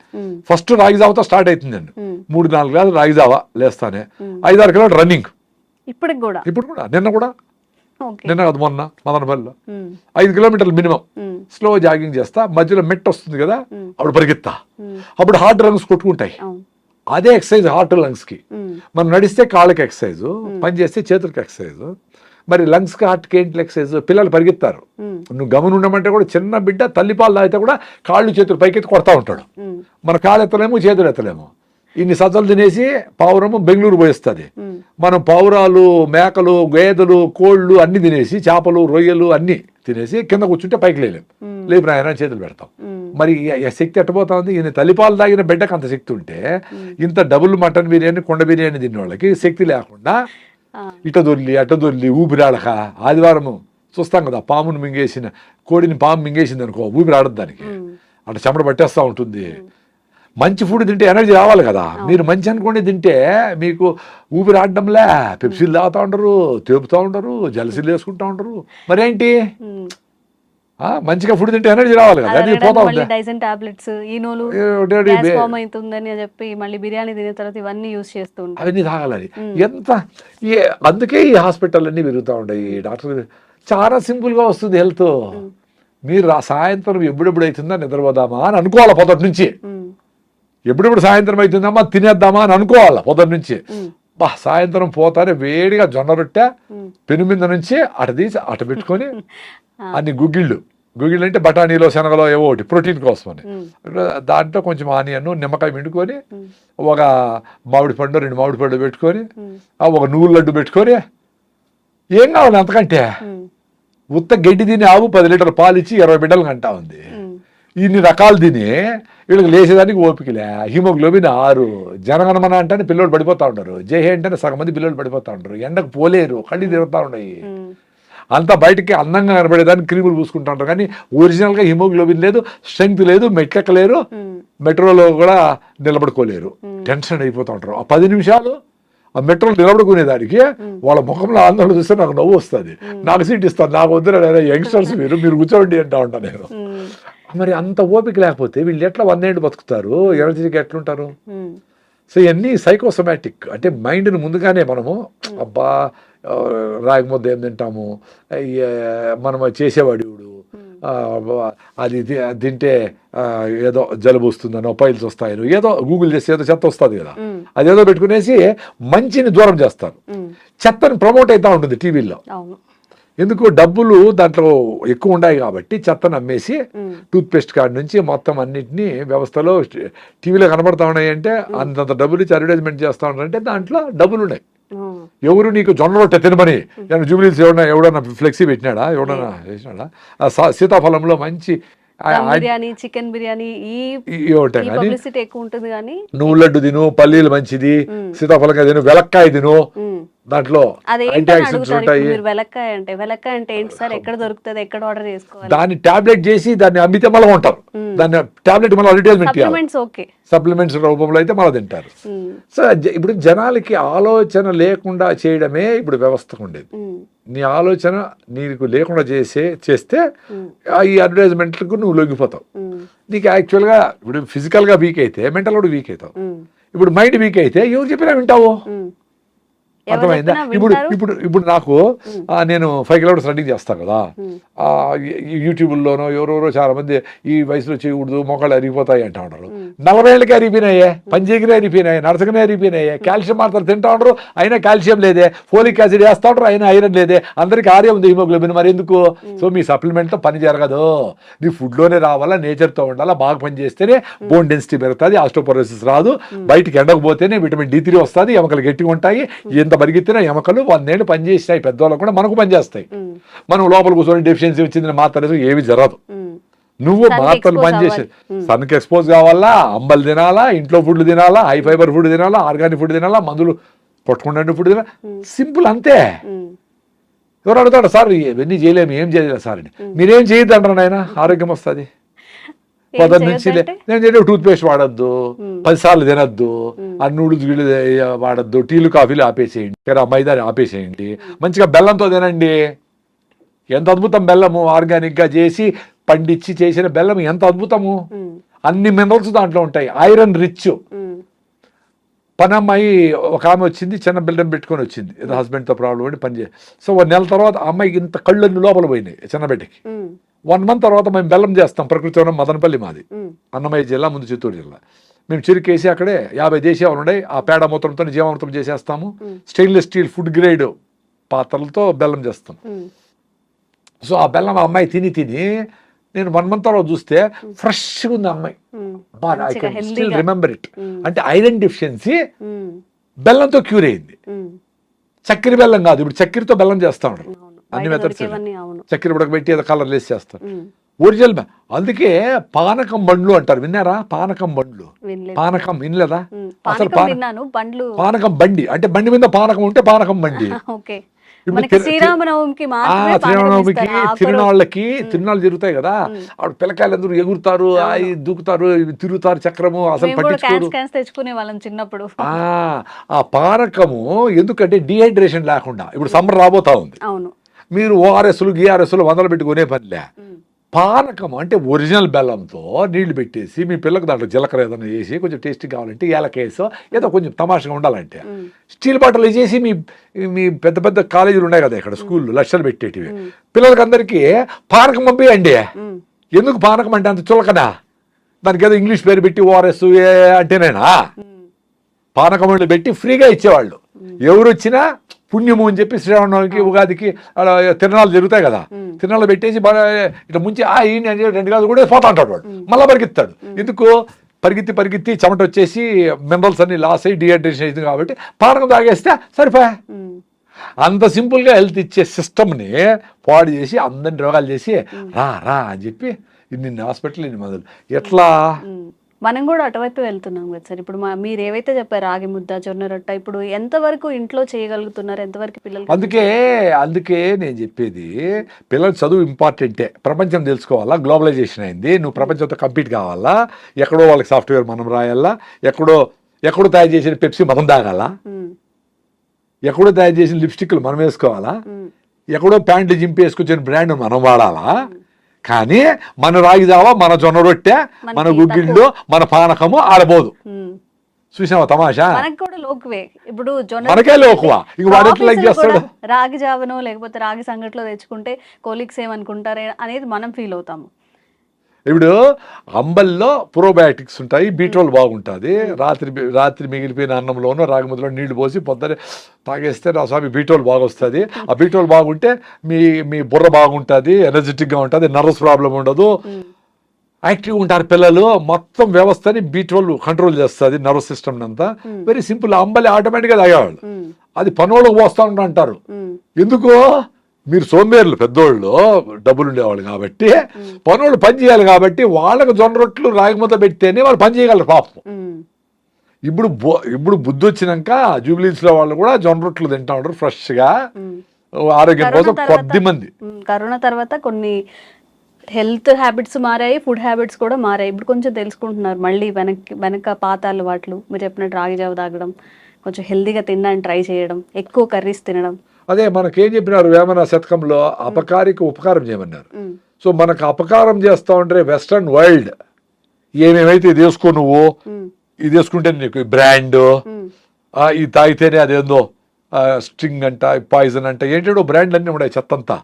ఫస్ట్ రాగి జావతో స్టార్ట్ అవుతుందండి. 3-4 గ్లాసులు రాగి జావ లేస్తానే. 5-6 కిలోమీటర్ రన్నింగ్. ఇప్పుడు కూడా నిన్న కూడా ఓకే. నిన్న కాదు మొన్న మదనపల్లిలో 5 కిలోమీటర్లు మినిమం స్లో జాగింగ్ చేస్తా, మధ్యలో మెట్ వస్తుంది కదా అప్పుడు పరిగెత్తా, అప్పుడు హార్ట్ లంగ్స్ కొట్టుకుంటాయి. అదే ఎక్సర్సైజ్ హార్ట్ లంగ్స్ కి. మనం నడిస్తే కాళ్ళకి ఎక్సర్సైజ్, పని చేస్తే చేతులకి ఎక్సర్సైజ్. మరి లంగ్స్ కి హార్ట్ కి ఏంటి ఎక్సర్సైజ్? పిల్లలు పరిగెత్తారు, నువ్వు గమని ఉండమంటే కూడా చిన్న బిడ్డ తల్లిపాలు తాగితే కూడా కాళ్ళు చేతులు పైకెత్తి కొడతా ఉంటాడు. మన కాళ్ళు ఎత్తలేము, చేతులు ఎత్తలేము. ఇన్ని సజ్జలు తినేసి పావురము బెంగళూరు పోయిస్తుంది. మనం పావురాలు, మేకలు, గేదెలు, కోళ్ళు అన్ని తినేసి, చేపలు, రొయ్యలు అన్ని తినేసి కింద కూర్చుంటే పైకి లేలేము. లేపు ఆయన చేతులు పెడతాం. మరి ఈ శక్తి ఎట్టబోతా ఉంది? ఈయన తల్లిపాలు తాగిన బిడ్డకు అంత శక్తి ఉంటే, ఇంత డబుల్ మటన్ బిర్యానీ, కొండ బిర్యానీ తిన్న వాళ్ళకి శక్తి లేకుండా ఇట దొర్లి అట దొర్లి ఊపిరాడక, ఆదివారం చూస్తాం కదా పామును మింగేసిన కోడిని పాము మింగేసింది అనుకో, ఊపిరాడదు దానికి, అటు చెమట పట్టేస్తూ ఉంటుంది. మంచి ఫుడ్ తింటే ఎనర్జీ రావాలి కదా. మీరు మంచి అనుకోండి తింటే మీకు ఊపిరి ఆడడంలే, పెప్సీలు తాగుతూ ఉంటారు, తేపుతూ ఉంటారు, జలసీలు వేసుకుంటూ ఉంటారు. మరేంటి మంచిగా ఫుడ్ తింటే ఎనర్జీ రావాలి కదా, అది పోతా ఉంది. డైజన్ టాబ్లెట్స్, ఈనోలు ఫామ్ అవుతుందని చెప్పి మళ్ళీ బిర్యానీ తినే తర్వాత ఇవన్నీ యూస్ చేస్తూ ఉంటారు. అవన్నీ తాగాలని ఎంత అందుకే ఈ హాస్పిటల్ అన్నీ పెరుగుతూ ఉంటాయి. డాక్టర్ చాలా సింపుల్ గా వస్తుంది హెల్త్. మీరు సాయంత్రం ఎప్పుడెప్పుడు అవుతుందా నిద్రపోదామా అని అనుకోవాలి పొద్దుటి నుంచి. ఎప్పుడెప్పుడు సాయంత్రం అవుతుందమ్మా తినేద్దామా అని అనుకోవాలి పొద్దున్న నుంచి. సాయంత్రం పోతారే వేడిగా జొన్న రొట్టె పెను మీద నుంచి అటు తీసి అటు పెట్టుకొని అన్ని గుగ్గిళ్ళు అంటే బఠానీలో, శనగలో ఏవో ఒకటి ప్రోటీన్ కోసమని, దాంట్లో కొంచెం ఆనియన్, నిమ్మకాయ పిండుకొని, ఒక మామిడి పండు, 2 మామిడి పండు పెట్టుకొని, ఒక నువ్వుల లడ్డు పెట్టుకొని, ఏం కావాలి అంతకంటే? ఉత్త గడ్డి తిని ఆవు 10 లీటర్ల పాలు ఇచ్చి 20 బిడ్డలు కంటా ఉంది. ఇన్ని రకాలు తిని వీళ్ళకి లేచేదానికి ఓపికలే. హిమోగ్లోబిన్ 6. జనగణమన అంటే పిల్లలు పడిపోతూ ఉంటారు, జేహే అంటే సగం మంది పిల్లలు పడిపోతూ ఉంటారు, ఎండకు పోలేరు, కళ్ళు తిరుగుతూ ఉన్నాయి. అంతా బయటకి అందంగా కనబడేదానికి క్రీములు పూసుకుంటా ఉంటారు, కానీ ఒరిజినల్గా హిమోగ్లోబిన్ లేదు, స్ట్రెంగ్త్ లేదు, మెట్లెక్కలేరు, మెట్రోలో కూడా నిలబడుకోలేరు, టెన్షన్ అయిపోతూ ఉంటారు. ఆ 10 నిమిషాలు ఆ మెట్రోలో నిలబడుకునేదానికి వాళ్ళ ముఖంలో ఆందోళన చూస్తే నాకు నవ్వు వస్తుంది. నాకు సీట్ ఇస్తాను, నాకు వద్దు యంగ్స్టర్స్ మీరు కూర్చోండి అంటా ఉంటాను నేను. మరి అంత ఓపిక లేకపోతే వీళ్ళు ఎట్లా 100 ఏళ్ళు బతుకుతారు? ఎనర్జీకి ఎట్లుంటారు? సో ఇవన్నీ సైకోసోమాటిక్. అంటే మైండ్ని ముందుగానే మనము అబ్బా రాగి ముద్ద ఏం తింటాము, మనం చేసేవాడు అది తింటే ఏదో జలుబు వస్తుందనో, పైల్స్ వస్తాయనో, ఏదో గూగుల్ చేసి ఏదో చెత్త వస్తుంది కదా, అదేదో పెట్టుకునేసి మంచిని దూరం చేస్తారు. చెత్తని ప్రమోట్ అవుతూ ఉంటుంది టీవీలో. ఎందుకు? డబ్బులు దాంట్లో ఎక్కువ ఉన్నాయి కాబట్టి చెత్తను అమ్మేసి టూత్ పేస్ట్ కాడి నుంచి మొత్తం అన్నింటినీ వ్యవస్థలో టీవీలో కనబడతా ఉన్నాయి. అంటే అంతంత డబ్బులు ఇచ్చి అడ్వర్టైజ్మెంట్ చేస్తా ఉన్నారంటే దాంట్లో డబ్బులు ఉన్నాయి. ఎవరు నీకు జొన్న రొట్టె తినమని జూబ్లీస్ ఎవడన్నా ఫ్లెక్సీ పెట్టినాడా? ఎవడన్నా చేసినాడా? సీతాఫలంలో మంచి బిర్యానీ, చికెన్ బిర్యానీ పబ్లిసిటీ ఎక్కువ ఉంటుంది, కానీ నువ్వు లడ్డు తిను, పల్లీలు మంచిది, సీతాఫలంగా తిను, వెలక్కాయ తిను, దాంట్లో ఉంటాయి. వెలక్కాయ అంటే ఏంటి సార్? ఎక్కడ దొరుకుతుంది? ఎక్కడ ఆర్డర్ చేసుకోవాలి? దాన్ని టాబ్లెట్ చేసి దాన్ని అమ్మితే మళ్ళీ ఉంటారు. దాన్ని టాబ్లెట్ మళ్ళీ అడ్వర్టైజ్మెంట్ సప్లిమెంట్స్ రూపంలో అయితే మళ్ళీ తింటారు. సో ఇప్పుడు జనాలకి ఆలోచన లేకుండా చేయడమే ఇప్పుడు వ్యవస్థకు ఉండేది. నీ ఆలోచన నీకు లేకుండా చేస్తే ఈ అడ్వర్టైజ్మెంట్లకు నువ్వు లొంగిపోతావు. నీకు యాక్చువల్గా ఇప్పుడు ఫిజికల్గా వీక్ అయితే మెంటల్ కూడా వీక్ అవుతావు. ఇప్పుడు మైండ్ వీక్ అయితే ఎవరు చెప్పినా వింటావు. అర్థమైందా? ఇప్పుడు నాకు నేను 5 కిలోమీటర్స్ రన్నింగ్ చేస్తాను కదా, యూట్యూబ్లోనో ఎవరెవరో చాలా మంది ఈ వయసులో చేయకూడదు, మొక్కలు అరిగిపోతాయి అంటా ఉంటారు. 40 ఏళ్ళకి అరిగిపోయినాయే, పంజీగిరి అరిగిపోయినాయి, నరసకనే అరిగిపోయినాయి, కాల్షియం మాత్రం తింటా ఉంటారు, అయినా కాల్షియం లేదే, ఫోలిక్ యాసిడ్ వేస్తూ ఉంటారు, అయినా ఐరన్ లేదే, అందరికి ఆర్యం ఉంది, హిమోగ్లోబిన్ మరి ఎందుకు? సో మీ సప్లిమెంట్లో పని జరగదు. నీ ఫుడ్లోనే రావాలా, నేచర్తో ఉండాలా, బాగా పని చేస్తేనే బోన్ డెన్సిటీ పెరుగుతుంది, ఆస్టోపోరోసిస్ రాదు, బయటికి ఎండకపోతేనే విటమిన్ D3 వస్తుంది, ఎముకలు గట్టిగా ఉంటాయి. ఎంత పరిగెత్తినా ఎముకలు 100 ఏళ్ళు పనిచేసినాయి, పెద్దవాళ్ళకు కూడా మనకు పనిచేస్తాయి. మనం లోపల కూర్చొని డెఫిషియన్సీ వచ్చిందని మాత్రం ఏమి జరగదు. నువ్వు మాత్రలు పనిచేసి సన్కి ఎక్స్పోజ్ కావాలా, అంబలు తినాలా, ఇంట్లో ఫుడ్లు తినాలా, హై ఫైబర్ ఫుడ్ తినాలా, ఆర్గానిక్ ఫుడ్ తినాలా, మందులు కొట్టుకుంటే ఫుడ్ తినాలా. సింపుల్ అంతే. ఎవరు అడుగుతాడు సార్ ఇవన్నీ చేయలేము, ఏం చేయలేదు సార్ అని. మీరేం చేయొద్దు అంటారు నాయన, ఆరోగ్యం వస్తుంది. పొద్దున్న నుంచి నేను చెప్పి టూత్ పేస్ట్ వాడద్దు, 10 సార్లు తినద్దు, ఆ నూడిల్స్ గిళ్ళు వాడద్దు, టీలు కాఫీలు ఆపేసేయండి, మైదాని ఆపేసేయండి, మంచిగా బెల్లంతో తినండి. ఎంత అద్భుతం బెల్లము, ఆర్గానిక్గా చేసి పండించి చేసిన బెల్లం ఎంత అద్భుతము. అన్ని మినరల్స్ దాంట్లో ఉంటాయి, ఐరన్ రిచ్. పని అమ్మాయి ఒక ఆమె వచ్చింది, చిన్న బిల్డర్ పెట్టుకొని వచ్చింది, ఏదో హస్బెండ్తో ప్రాబ్లం పడి పని చేసి. సో 1 నెల తర్వాత ఆ అమ్మాయికి ఇంత కళ్ళన్ని లోపల పోయినాయి చిన్న బిడ్డకి. 1 మంత్ తర్వాత మేము బెల్లం చేస్తాం, ప్రకృతి వనం మదనపల్లి మాది, అన్నమయ్య జిల్లా, ముందు చిత్తూరు జిల్లా. మేము చెరుకేసి అక్కడే 50 దేశీయాలు ఉన్నాయి, ఆ పేడ మూత్రంతో జీవామృతం చేసేస్తాము. స్టెయిన్లెస్ స్టీల్ ఫుడ్ గ్రేడ్ పాత్రలతో బెల్లం చేస్తాం. సో ఆ బెల్లం ఆ అమ్మాయి తిని నేను 1 మంత్ తర్వాత చూస్తే ఫ్రెష్గా ఉంది ఆ అమ్మాయి. I can still remember it. అంటే ఐరన్ డెఫిషియన్సీ బెల్లంతో క్యూర్ అయింది. చక్కెర బెల్లం కాదు, ఇప్పుడు చక్కెరతో బెల్లం చేస్తా ఉంటారు అన్ని మెథడ్స్. చక్కెర ఉడకబెట్టి ఏదో కలర్ వేసి చేస్తారు. ఒరిజినల్ అందుకే పానకం బండ్లు అంటారు, విన్నారా? పానకం బండ్లు, పానకం వినలేదా? అసలు పానకం బండి అంటే బండి మీద పానకం ఉంటే పానకం బండి. శ్రీరామనవమికి తిరునాళ్ళు జరుగుతాయి కదా, ఆవిడ పిల్లకాయలు అందరూ ఎగురుతారు, దూకుతారు, తిరుగుతారు చక్రము, అసలు తెచ్చుకునే వాళ్ళం చిన్నప్పుడు. ఆ పానకము ఎందుకంటే డిహైడ్రేషన్ లేకుండా, ఇప్పుడు సమ్మర్ రాబోతా ఉంది, మీరు ఓఆర్ఎస్లు గిఆర్ఎస్లు 100 పెట్టుకునే పనిలే. పానకం అంటే ఒరిజినల్ బెల్లంతో నీళ్లు పెట్టేసి మీ పిల్లలకు దాంట్లో జీలకర్ర ఏదైనా వేసి కొంచెం టేస్టీ కావాలంటే ఏలకేసో ఏదో కొంచెం తమాషగా ఉండాలంటే స్టీల్ బాటిల్ చేసి మీ పెద్ద పెద్ద కాలేజీలు ఉన్నాయి కదా ఇక్కడ, స్కూళ్ళు లక్షలు పెట్టేటివి, పిల్లలకి అందరికీ పానకం పంపియండి. ఎందుకు పానకం అంటే అంత చులకనా? దానికి ఏదో ఇంగ్లీష్ పేరు పెట్టి ఓఆర్ఎస్ అంటేనేనా? పానకం పెట్టి ఫ్రీగా ఇచ్చేవాళ్ళు. ఎవరు వచ్చినా పుణ్యము అని చెప్పి శ్రీరామనవమికి ఉగాదికి తిరణాలు జరుగుతాయి కదా, తిరణాలు పెట్టేసి ఇట్లా ముంచి ఈయన 2 గాజులు కూడా పోతా ఉంటాడు వాడు, మళ్ళీ పరిగెత్తాడు. ఎందుకు? పరిగెత్తి చెమట వచ్చేసి మినరల్స్ అన్ని లాస్ అయ్యి డిహైడ్రేషన్ అయింది కాబట్టి పానకం తాగేస్తే సరిపోయా. అంత సింపుల్గా హెల్త్ ఇచ్చే సిస్టమ్ని పాడు చేసి అందరిని రోగాలు చేసి రా అని చెప్పి ఇన్ని హాస్పిటల్ ఇన్ని మందులు. ఎట్లా? మనం కూడా అటువైపు వెళ్తున్నాం కదా సార్. ఇప్పుడు మీరు ఏవైతే చెప్పారు రాగి ముద్ద, జొన్న రొట్ట, ఇప్పుడు ఎంతవరకు ఇంట్లో చేయగలుగుతున్నారు, ఎంతవరకు పిల్లలు? అందుకే నేను చెప్పేది, పిల్లల చదువు ఇంపార్టెంటే, ప్రపంచం తెలుసుకోవాలా, గ్లోబలైజేషన్ అయింది, నువ్వు ప్రపంచంతో కంపీట్ కావాలా, ఎక్కడో వాళ్ళకి సాఫ్ట్వేర్ మనం రాయాలా, ఎక్కడో తయారు చేసిన పెప్సీ మనం తాగాలా, ఎక్కడో తయారు చేసిన లిప్స్టిక్లు మనం వేసుకోవాలా, ఎక్కడో ప్యాంట్లు జింపి వేసుకొచ్చిన బ్రాండ్ మనం వాడాలా. కానీ మన రాగి జావా, మన జొన్న రొట్టె, మన గుగ్గిళ్ళు, మన పానకము ఆడబోదు. చూసావా తమాషా? ఇప్పుడు మనకే లోకువా, ఇంక వాడు ఎట్లా లైక్ చేస్తాడు? రాగి జావనో లేకపోతే రాగి సంగట్లో తెచ్చుకుంటే కోలీగ్స్ ఏమనుకుంటారే అనేది మనం ఫీల్ అవుతాము. ఇప్పుడు అంబల్లో ప్రోబయాటిక్స్ ఉంటాయి, బీట్రోల్ బాగుంటుంది. రాత్రి మిగిలిపోయిన అన్నంలోనూ రాగి ముద్దలో నీళ్లు పోసి పొద్దునే తాగేస్తే నా స్వామి బీట్రోల్ బాగా వస్తుంది. ఆ బీట్రోల్ బాగుంటే మీ బుర్ర బాగుంటుంది, ఎనర్జెటిక్గా ఉంటుంది, నర్వస్ ప్రాబ్లం ఉండదు, యాక్టివ్గా ఉంటారు పిల్లలు. మొత్తం వ్యవస్థని బీట్రోల్ కంట్రోల్ చేస్తుంది, నర్వస్ సిస్టమ్ అంతా. Very simple. అంబలి ఆటోమేటిక్గా తాగేవాళ్ళు, అది పనులకు పోస్తా ఉంటారు. ఎందుకు? మీరు సోంబేర్లు, పెద్దోళ్ళు డబ్బులు ఉండేవాళ్ళు కాబట్టి, పనులు పని చేయాలి కాబట్టి వాళ్ళకు జొన్న రొట్టెలు రాగి ముద్ద పెడితేనే వాళ్ళు పని చేయగలరు పాపం. ఇప్పుడు బుద్ధి వచ్చినాక జూబ్లీస్లో వాళ్ళు కూడా జొన్న రొట్టెలు తింటా ఉంటారు ఫ్రెష్గా, ఆరోగ్యం కోసం. కొద్ది మంది కరోనా తర్వాత కొన్ని హెల్త్ హ్యాబిట్స్ మారాయి, ఫుడ్ హ్యాబిట్స్ కూడా మారాయి. ఇప్పుడు కొంచెం తెలుసుకుంటున్నారు మళ్ళీ వెనక పాత అలవాట్లు. మీరు చెప్పినట్టు రాగి జావ తాగడం, కొంచెం హెల్తీగా తినడానికి ట్రై చేయడం, ఎక్కువ కర్రీస్ తినడం. అదే మనకేం చెప్పినారు వేమన శతకంలో, అపకారికి ఉపకారం చేయమన్నారు. సో మనకు అపకారం చేస్తా ఉంటే వెస్ట్రన్ వరల్డ్ ఏమేమైతే ఇది వేసుకో, నువ్వు ఇది వేసుకుంటే నీకు బ్రాండ్, ఇది తాగితేనే అదేందో స్ట్రింగ్ అంట, పాయిజన్ అంట, ఏంటో బ్రాండ్లు అన్నీ ఉన్నాయి చెత్తంతా.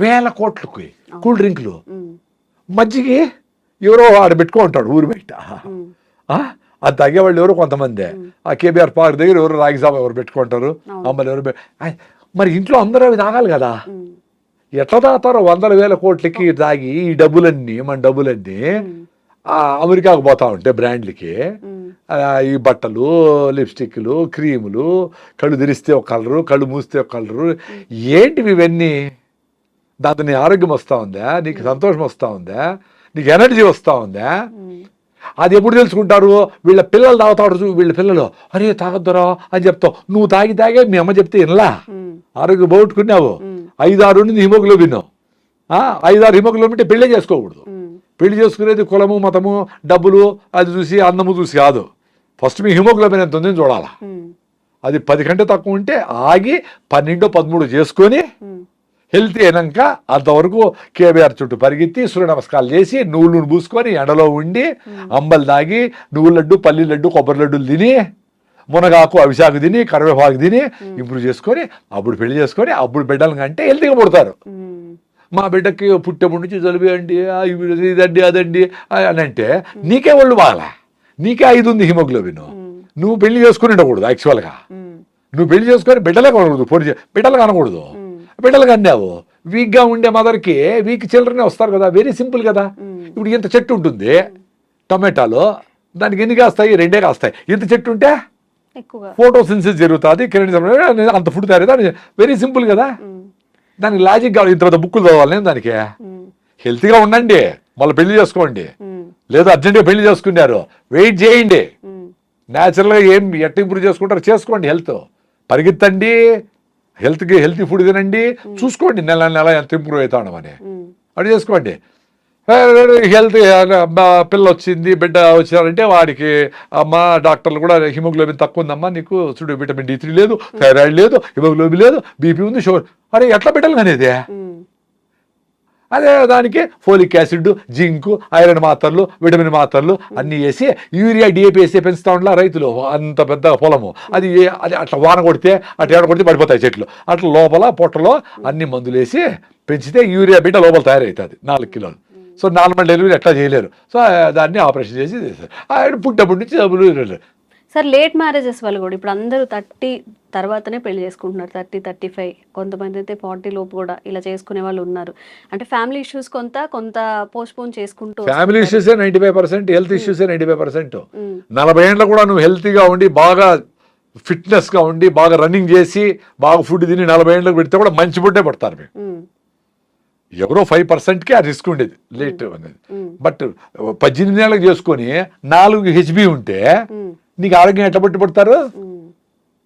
1000 కోట్లకు కూల్ డ్రింక్లు, మజ్జిగి ఎవరో ఆడ పెట్టుకో ఉంటాడు ఊరు బయట. అది తాగేవాళ్ళు ఎవరో కొంతమంది. ఆ కేబీఆర్ పార్క్ దగ్గర ఎవరు రాగి జావ ఎవరు పెట్టుకుంటారు, అమ్మలు ఎవరు. మరి ఇంట్లో అందరూ అవి తాగాలి కదా, ఎట్లా తాగుతారో 100,000 కోట్లకి తాగి ఈ డబ్బులన్నీ, మన డబ్బులన్నీ అమెరికాకు పోతా ఉంటే బ్రాండ్లకి, ఈ బట్టలు, లిప్స్టిక్లు, క్రీములు, కళ్ళు తెరిస్తే ఒక కలరు, కళ్ళు మూస్తే ఒక కలరు, ఏంటివి ఇవన్నీ? దాంతో నీ ఆరోగ్యం వస్తూ ఉందా, నీకు సంతోషం వస్తూ ఉందా, నీకు ఎనర్జీ వస్తూ ఉందా? అది ఎప్పుడు తెలుసుకుంటారు? వీళ్ళ పిల్లలు తాగుతాడు, వీళ్ళ పిల్లలు అరే తాగొద్దురా అని చెప్తావు, నువ్వు తాగే మీ అమ్మ చెప్తే వినలా, ఆరోగ్యం పోగొట్టుకున్నావు. 5-6 ఉంది హిమోగ్లోబిన్, 5-6 హిమోగ్లోబిన్ అంటే పెళ్ళే చేసుకోకూడదు. పెళ్లి చేసుకునేది కులము, మతము, డబ్బులు అది చూసి, అందము చూసి కాదు. ఫస్ట్ మీ హిమోగ్లోబిన్ ఎంత ఉందని చూడాలా. అది 10 కంటే తక్కువ ఉంటే ఆగి 12-13 చేసుకొని హెల్తీ అయినాక అంతవరకు కేబీఆర్ చుట్టూ పరిగెత్తి సూర్య నమస్కారాలు చేసి నువ్వులు పూసుకొని ఎండలో ఉండి అంబలు తాగి నువ్వుల లడ్డు, పల్లి లడ్డు, కొబ్బరి లడ్డులు తిని మునగాకు అవిశాకు తిని కరివేపాకు తిని ఇంప్రూవ్ చేసుకొని అప్పుడు పెళ్లి చేసుకొని అప్పుడు బిడ్డలు అంటే హెల్తీగా పుడతారు. మా బిడ్డకి పుట్టేప్పటి నుంచి జలుబు అండి ఇదండి అదండి అని అంటే నీకే ఒళ్ళు బాగాలా, నీకే 5 ఉంది హిమోగ్లోబిన్, నువ్వు పెళ్లి చేసుకుని ఉండకూడదు. యాక్చువల్గా నువ్వు పెళ్లి చేసుకొని బిడ్డలే కొనకూడదు, బిడ్డలు కనకూడదు. బిడ్డలు కన్నావు వీక్గా ఉండే మదర్కి వీక్ చిల్డ్రనే వస్తారు కదా, వెరీ సింపుల్ కదా. ఇప్పుడు ఇంత చెట్టు ఉంటుంది టొమాటోలో, దానికి ఎన్ని కాస్తాయి? 2 కాస్తాయి. ఇంత చెట్టు ఉంటే ఫోటోసిన్సిస్ జరుగుతుంది, అంత ఫుడ్ తయారు, వెరీ సింపుల్ కదా. దానికి లాజిక్ కావాలి, ఇంత పెద్ద బుక్కులు చదవాలి నేను దానికి. హెల్తీగా ఉండండి, మళ్ళీ పెళ్లి చేసుకోండి. లేదా అర్జెంట్గా పెళ్లి చేసుకున్నారు, వెయిట్ చేయండి. న్యాచురల్గా ఎట్లా ఇంప్రూవ్ చేసుకుంటారో చేసుకోండి. హెల్త్ పరిగెత్తండి, హెల్తీ ఫుడ్ తినండి, చూసుకోండి నెల నెల ఎంత ఇంప్రూవ్ అవుతా ఉండమని అది చేసుకోండి. హెల్త్ పిల్ల వచ్చింది బిడ్డ వచ్చారంటే వాడికి అమ్మ డాక్టర్లు కూడా హిమోగ్లోబిన్ తక్కువ ఉందమ్మా నీకు, చూడు విటమిన్ D3 లేదు, థైరాయిడ్ లేదు, హిమోగ్లోబిన్ లేదు, బీపీ ఉంది, షుగర్. అరే ఎట్లా బిడ్డలు అనేది? అదే దానికి ఫోలిక్ యాసిడ్, జింక్, ఐరన్ మాత్రలు, విటమిన్ మాత్రలు అన్నీ వేసి యూరియా DAP వేసి పెంచుతా ఉండాల రైతులు. అంత పెద్ద పొలము అది అట్లా వాన కొడితే అట్లా ఏడ కొడితే పడిపోతాయి చెట్లు. అట్లా లోపల పొట్టలో అన్ని మందులు వేసి పెంచితే యూరియా బిడ్డ లోపల తయారవుతుంది 4 కిలోలు. సో నార్మల్ డెలివరీ ఎట్లా చేయలేరు, సో దాన్ని ఆపరేషన్ చేసి ఆయన పుట్టప్పటి నుంచి డబ్బులు. సార్ లేట్ మ్యారేజెస్ వల్ల కూడా ఇప్పుడు అందరూ 30 తర్వాతనే పెళ్లి చేసుకుంటున్నారు, 30, 35, కొంతమంది అయితే 40 లోపు కూడా ఇలా చేసుకునే వాళ్ళు ఉన్నారు. అంటే ఫ్యామిలీ ఇష్యూస్ కొంత పోస్ట్పోన్ చేసుకుంటూ. ఫ్యామిలీ ఇష్యూసే 95%, హెల్త్ ఇష్యూసే 95%. 40 ఏళ్ళ కూడా నువ్వు హెల్తీగా ఉండి బాగా ఫిట్నెస్గా ఉండి బాగా రన్నింగ్ చేసి బాగా ఫుడ్ తిని 40 ఏళ్ళకి పెడితే కూడా మంచి ఫుడ్డే పడతారు మీకు. ఎవరో 5%కి ఆ రిస్క్ ఉండేది లేట్ అనేది. బట్ 18 ఏళ్ళకి చేసుకొని 4 HB ఉంటే నీకు ఆరోగ్యం ఎట్లా పట్టుబడతారు?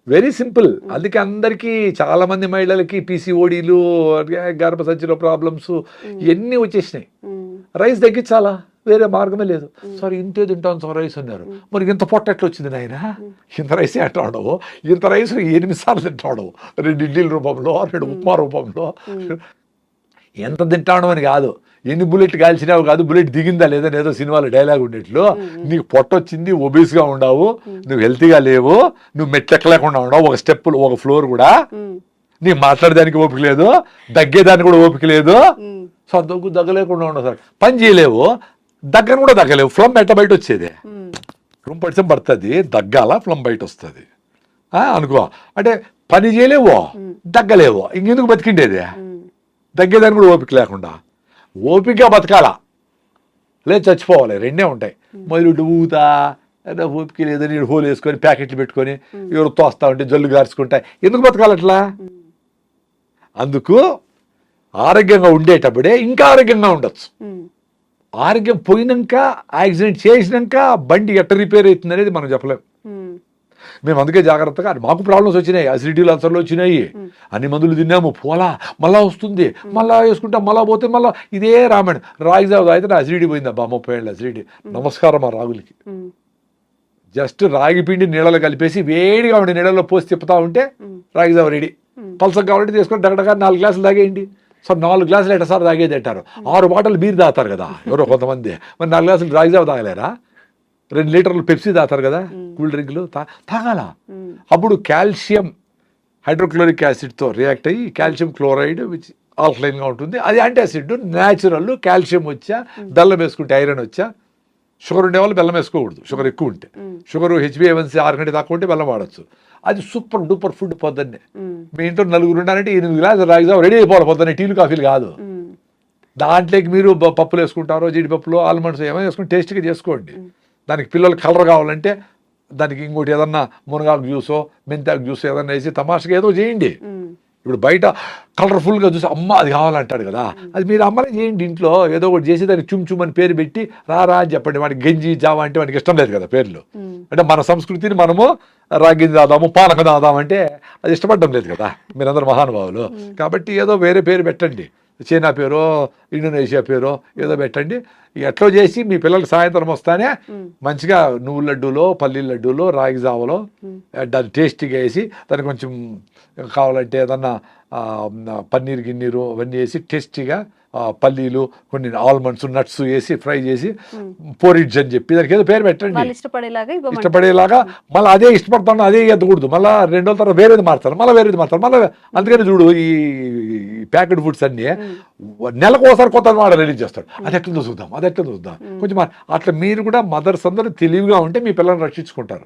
Very simple. అందుకే అందరికీ చాలా మంది మహిళలకి PCODలు, గర్భసంచిలో ప్రాబ్లమ్స్ ఇవన్నీ వచ్చేసినాయి. రైస్ తగ్గించాలా, వేరే మార్గమే లేదు. సార్ ఇంతే తింటాను సార్ రైస్ అన్నారు. మరి ఇంత పొట్ట ఎట్లా వచ్చింది నాయన? ఇంత రైస్ ఎట్లా ఉండవు? ఇంత రైస్ 8 సార్లు తింటాడు, 2 ఇడ్లీల రూపంలో, 2 ఉప్మా రూపంలో. ఎంత తింటాడు అని కాదు, ఎన్ని బుల్లెట్ కాల్చినావు కాదు, బుల్లెట్ దిగిందా లేదా ఏదో సినిమాలో డైలాగ్ ఉండేట్లు. నీకు పొట్ట వచ్చింది, ఒబీస్గా ఉండవు, నువ్వు హెల్తీగా లేవు, నువ్వు మెట్లెక్కలేకుండా ఉండవు, ఒక స్టెప్పులు ఒక ఫ్లోర్ కూడా నీకు మాట్లాడేదానికి ఓపిక లేదు, దగ్గేదానికి కూడా ఓపిక లేదు. సో దగ్గలేకుండా ఉండవు సార్, పని చేయలేవు, దగ్గర కూడా దగ్గలేవు. ఫ్లమ్ ఎట్ట బయట వచ్చేది? రూమ్ పడితే పడుతుంది, దగ్గాల ఫ్లమ్ బయట వస్తుంది అనుకో. అంటే పని చేయలేవు, దగ్గలేవు, ఇంకెందుకు బతికిండేది? దగ్గేదానికి కూడా ఓపిక లేకుండా, ఓపికగా బతకాలా లేదు చచ్చిపోవాలి, 2 ఉంటాయి. మొదలు ఊతా ఓపిక లేదని హోల్ వేసుకొని ప్యాకెట్లు పెట్టుకొని ఎవరు తోస్తా ఉంటే జల్లు గార్చుకుంటాయి, ఎందుకు బతకాలి అట్లా? అందుకు ఆరోగ్యంగా ఉండేటప్పుడే ఇంకా ఆరోగ్యంగా ఉండొచ్చు. ఆరోగ్యం పోయినాక, యాక్సిడెంట్ చేసినాక బండి ఎట్ట రిపేర్ అవుతుంది అనేది మనం చెప్పలేము. మేము అందుకే జాగ్రత్తగా, మాకు ప్రాబ్లమ్స్ వచ్చినాయి, అసిడిటీలు అల్సర్లు వచ్చినాయి, అన్ని మందులు తిన్నాము, పోలా మళ్ళా వస్తుంది, మళ్ళా వేసుకుంటాం, మళ్ళా పోతే మళ్ళీ ఇదే రామాయణ. రాగి జావ అయితే నా అసిడిటీ పోయిందబ్బా, 30 ఏళ్ళ అసిడిటీ. నమస్కారం ఆ రాగులకి. జస్ట్ రాగి పిండి నీళ్ళలో కలిపేసి వేడిగా ఉండి నీళ్ళలో పోసి తిప్పుతా ఉంటే రాగి జావ రెడీ. పల్సగా కావాలంటే తీసుకొని డగడగా 4 గ్లాసులు తాగేయండి. సార్ 4 గ్లాసులు ఎట్ట సార్ తాగేది అంటారు. 6 బాటలు బీర్ తాగుతారు కదా ఎవరో కొంతమంది, మరి 4 గ్లాసులు రాగి జావ తాగలేరా? 2 లీటర్లు పెప్సీ తాగుతారు కదా, కూల్ డ్రింక్లు తాగాల. అప్పుడు కాల్షియం హైడ్రోక్లోరిక్ యాసిడ్తో రియాక్ట్ అయ్యి కాల్షియం క్లోరైడ్ విచ్ ఆల్కలైన్గా ఉంటుంది, అది యాంటాసిడ్ న్యాచురల్. కాల్షియం వచ్చా, బెల్లం వేసుకుంటే ఐరన్ వచ్చా. షుగర్ ఉండేవాళ్ళు బెల్లం వేసుకోకూడదు, షుగర్ ఎక్కువ ఉంటే. షుగర్ HbA1c 6 కంటే తక్కువ ఉంటే బెల్లం వాడచ్చు. అది సూపర్ డూపర్ ఫుడ్. పొద్దున్నే మీ ఇంట్లో 4 ఉన్నారంటే 8 గ్లాసులు రాగి జావ రెడీ అయిపోవాలి పొద్దున్నే, టీలు కాఫీలు కాదు. దాంట్లోకి మీరు పప్పులు వేసుకుంటారో, జీడిపప్పులు, ఆల్మండ్స్ ఏమైనా వేసుకుని టేస్ట్గా చేసుకోండి. దానికి పిల్లలు కలర్ కావాలంటే దానికి ఇంకోటి ఏదన్నా మునగాకు జ్యూసో, మెంతాకు జ్యూసో ఏదన్నా వేసి తమాషగా ఏదో చేయండి. ఇప్పుడు బయట కలర్ఫుల్గా చూసి అమ్మ అది కావాలంటాడు కదా, అది మీరు అమ్మనే చేయండి ఇంట్లో. ఏదో ఒకటి చేసి దానికి చుమ్ అని పేరు పెట్టి రా అని చెప్పండి. వాడికి గంజి జావా అంటే వాడికి ఇష్టం లేదు కదా పేర్లు. అంటే మన సంస్కృతిని మనము రాగింజి దాదాము, పానక దాదాం అంటే అది ఇష్టపడడం లేదు కదా మీరందరూ మహానుభావులు. కాబట్టి ఏదో వేరే పేరు పెట్టండి, చైనా పేరో, ఇండోనేషియా పేరో ఏదో పెట్టండి. ఎట్లా చేసి మీ పిల్లలు సాయంత్రం వస్తానే మంచిగా నువ్వుల లడ్డూలో, పల్లీల లడ్డూలో, రాగి జావలో దాన్ని టేస్టీగా వేసి దానికి కొంచెం కావాలంటే ఏదన్నా పన్నీర్ గిన్నీరు అవన్నీ వేసి టేస్టీగా పల్లీలు, కొన్ని ఆల్మండ్స్, నట్స్ వేసి ఫ్రై చేసి పోరిడ్జ్ అని చెప్పి దానికి ఏదో పేరు పెట్టండి, వాళ్ళు ఇష్టపడేలాగా ఇష్టపడేలాగా. మళ్ళీ అదే ఇష్టపడతాను, అదే ఎద్దకూడదు, మళ్ళీ 2 రోజుల తర్వాత వేరేది మారుతారు, మళ్ళీ వేరేది మారుతారు, మళ్ళీ. అందుకని చూడు ఈ ప్యాకెట్ ఫుడ్స్ అన్నీ నెలకు ఒకసారి కొత్త మోడల్ రిలీజ్ చేస్తాడు. అది ఎట్లా చూద్దాం, అది ఎట్లా చూద్దాం, కొంచెం అట్లా మీరు కూడా మదర్స్ అందరూ తెలివిగా ఉంటే మీ పిల్లల్ని రక్షించుకుంటారు.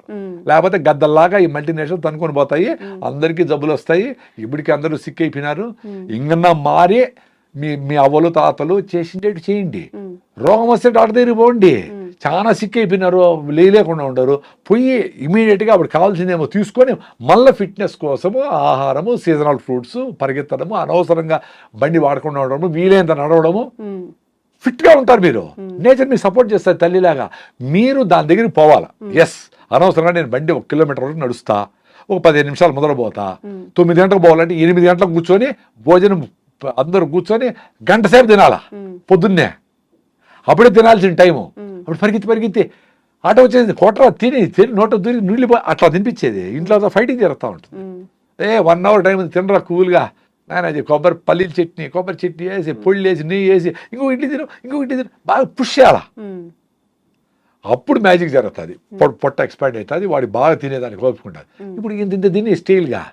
లేకపోతే గద్దల్లాగా ఈ మల్టీనేషనల్ తనుకొని పోతాయి, అందరికీ జబ్బులు వస్తాయి. ఇప్పటికీ అందరూ సిక్ అయిపోయినారు. ఇంకన్నా మారి మీ అవ్వలు తాతలు చేసిండేటి చేయండి. రోగం వస్తే డాక్టర్ దగ్గరికి పోండి. చాలా సిక్ అయిపోయినారు, లేకుండా ఉండరు, పోయి ఇమీడియట్గా అప్పుడు కావాల్సిందేమో తీసుకొని మళ్ళీ ఫిట్నెస్ కోసము ఆహారము, సీజనల్ ఫ్రూట్స్, పరిగెత్తడము, అనవసరంగా బండి వాడకుండా ఉండడము, వీలైనంత నడవడము, ఫిట్గా ఉంటారు. మీరు నేచర్ మీకు సపోర్ట్ చేస్తారు తల్లిలాగా. మీరు దాని దగ్గరికి పోవాలా. ఎస్, అనవసరంగా నేను బండి 1 కిలోమీటర్ వరకు నడుస్తా, ఒక 15 నిమిషాలు మొదలు పోతా, 9 గంటలకు పోవాలంటే 8 గంటలకు కూర్చొని భోజనం అందరూ కూర్చొని గంట సేపు తినాలా పొద్దున్నే. అప్పుడే తినాల్సిన టైము. అప్పుడు పరిగెత్తి ఆటో వచ్చేది, కొట్రా తిని నోట దూరి నీళ్ళు అట్లా తినిపించేది. ఇంట్లో ఫైటింగ్ జరుగుతూ ఉంటుంది. 1 అవర్ టైం తినరా కూల్గా, నాయన పల్లీల చట్నీ, కొబ్బరి చట్నీ వేసి, పొళ్ళు వేసి, నెయ్యి వేసి, ఇంకో ఇడ్లీ తిను, బాగా పుష్ చేయాలా. అప్పుడు మ్యాజిక్ జరుగుతుంది. పొట్ట ఎక్స్పాండ్ అవుతుంది, వాడి బాగా తినేదానికి ఓపుకుంటుంది. ఇప్పుడు ఇంత తిని స్టైల్గా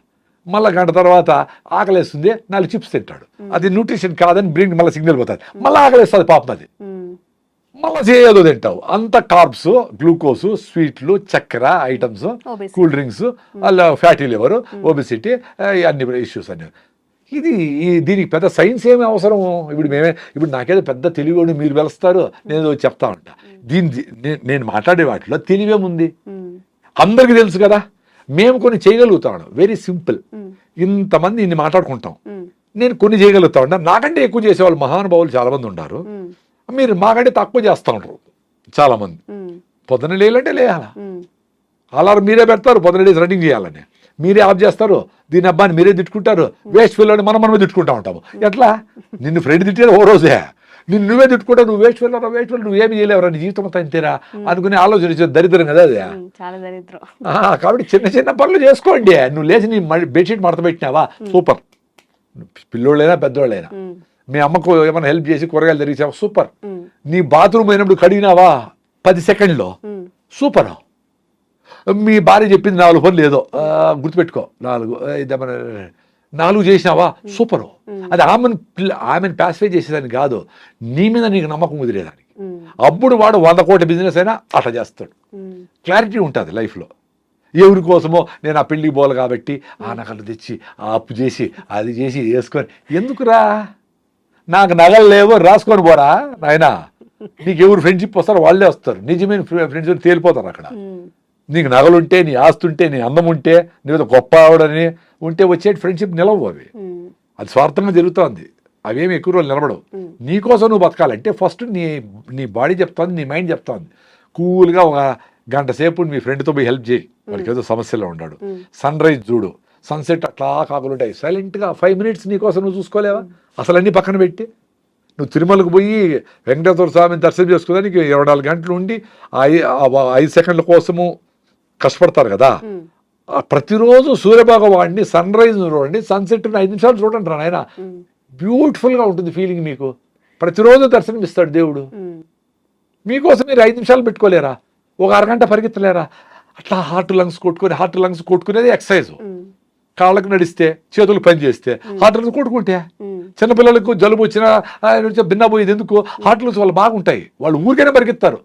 మళ్ళీ గంట తర్వాత ఆకలేస్తుంది, 4 చిప్స్ తింటాడు. అది న్యూట్రిషన్ కాదని బ్రెయిన్ మళ్ళీ సిగ్నల్ పోతుంది, మళ్ళీ ఆకలేస్తుంది పాపం. అది మళ్ళీ చేయదో తింటావు. అంత కార్బ్స్, గ్లూకోజ్, స్వీట్లు, చక్కెర ఐటమ్స్, కూల్ డ్రింక్స్, అలా ఫ్యాటీ లివర్, ఒబెసిటీ, అన్ని ఇష్యూస్ అన్ని. దీనికి పెద్ద సైన్స్ ఏమి అవసరం? ఇప్పుడు నాకేదో పెద్ద తెలివి మీరు వెలుస్తారు, నేను చెప్తా ఉంటా. నేను మాట్లాడే వాటిలో తెలివేముంది? అందరికీ తెలుసు కదా. మేము కొన్ని చేయగలుగుతాం, వెరీ సింపుల్. ఇంతమంది ఇన్ని మాట్లాడుకుంటాం, నేను కొన్ని చేయగలుగుతా ఉంటా. నాకంటే ఎక్కువ చేసేవాళ్ళు మహానుభావులు చాలా మంది ఉన్నారు. మీరు మాకంటే తక్కువ చేస్తూ ఉంటారు చాలా మంది. పొద్దున లేయాలంటే లేయాలా, అలారం మీరే పెడతారు, పొద్దున లేసి రన్నింగ్ చేయాలని మీరే ఆఫ్ చేస్తారు, దీని అబ్బాయిని మీరే తిట్టుకుంటారు, వేస్ట్ ఫీల్ అని మనమే తిట్టుకుంటా ఉంటాము. ఎట్లా? నిన్ను ఫ్రెండ్ తిట్టేది ఓ రోజే, నువ్వే తిట్టుకుంటావు, నువ్వు వేస్ట్ ఫీల్, నువ్వేమి చేయలేవరా, నీ జీవితం అంతా ఇంతేరా అనుకునే ఆలోచన దరిద్రం కదా అది. కాబట్టి చిన్న పనులు చేసుకోండి. నువ్వు లేచి నీ బెడ్షీట్ మడత పెట్టినావా, సూపర్. పిల్లోళ్ళైనా పెద్దోళ్ళైనా, మీ అమ్మకు ఏమైనా హెల్ప్ చేసి కూరగాయలు తెరిచావా, సూపర్. నీ బాత్రూమ్ అయినప్పుడు కడిగినావా 10 సెకండ్లో, సూపర్. మీ భార్య చెప్పింది 4 పనులు ఏదో గుర్తుపెట్టుకో, 4 చేసినావా, సూపరు. అది ఆమెను ప్యాసిఫై చేసేదానికి కాదు, నీ మీద నీకు నమ్మకం కుదిరేదానికి. అప్పుడు వాడు 100 కోట్ల బిజినెస్ అయినా అట్లా చేస్తాడు. క్లారిటీ ఉంటుంది లైఫ్లో. ఎవరి కోసమో నేను ఆ పెళ్ళికి పోవాలి కాబట్టి నగలు తెచ్చి అప్పు చేసి అది చేసి వేసుకొని ఎందుకురా, నాకు నగలు లేవో రాసుకొని పోరా నాయనా. నీకు ఎవరు ఫ్రెండ్షిప్ వస్తారో వాళ్ళే వస్తారు, నిజమైన ఫ్రెండ్స్ తేలిపోతారు అక్కడ. నీకు నగలుంటే, నీ ఆస్తుంటే, నీ అందం ఉంటే, నీకు గొప్ప ఆవిడని ఉంటే వచ్చే ఫ్రెండ్షిప్ నిలవు. అది స్వార్థంగా జరుగుతుంది, అవేమి ఎక్కువ రోజులు నిలబడవు. నీకోసం నువ్వు బతకాలంటే ఫస్ట్ నీ బాడీ చెప్తుంది, నీ మైండ్ చెప్తుంది. కూల్గా ఒక గంట సేపు మీ ఫ్రెండ్తో పోయి హెల్ప్ చేయి, వాడికి ఏదో సమస్యలో ఉన్నాడు. సన్ రైజ్ చూడు, సన్సెట్ అట్లా కాకులుంటాయి, సైలెంట్గా 5 మినిట్స్ నీకోసం నువ్వు చూసుకోలేవా? అసలు అన్నీ పక్కన పెట్టి నువ్వు తిరుమలకు పోయి వెంకటేశ్వర స్వామిని దర్శనం చేసుకోవడానికి 24 గంటలు ఉండి 5 సెకండ్ల కోసము కష్టపడతారు కదా. ప్రతిరోజు సూర్యభగవాన్ని సన్ రైజ్ చూడండి, సన్సెట్ 5 నిమిషాలు చూడండి రా నాయన, బ్యూటిఫుల్గా ఉంటుంది ఫీలింగ్. మీకు ప్రతిరోజు దర్శనం ఇస్తాడు దేవుడు. మీకోసం మీరు 5 నిమిషాలు పెట్టుకోలేరా? ఒక అరగంట పరిగెత్తలేరా? అట్లా హార్ట్ లంగ్స్ కొట్టుకునేది ఎక్సర్సైజ్. కాళ్ళకు నడిస్తే, చేతులకు పని చేస్తే హార్ట్ లంగ్స్ కొట్టుకుంటే. చిన్నపిల్లలకు జలుబు వచ్చినా భిన్నపోయేది ఎందుకు? హార్ట్ లంగ్స్ వాళ్ళు బాగుంటాయి, వాళ్ళు ఊరికైనా పరిగెత్తారు.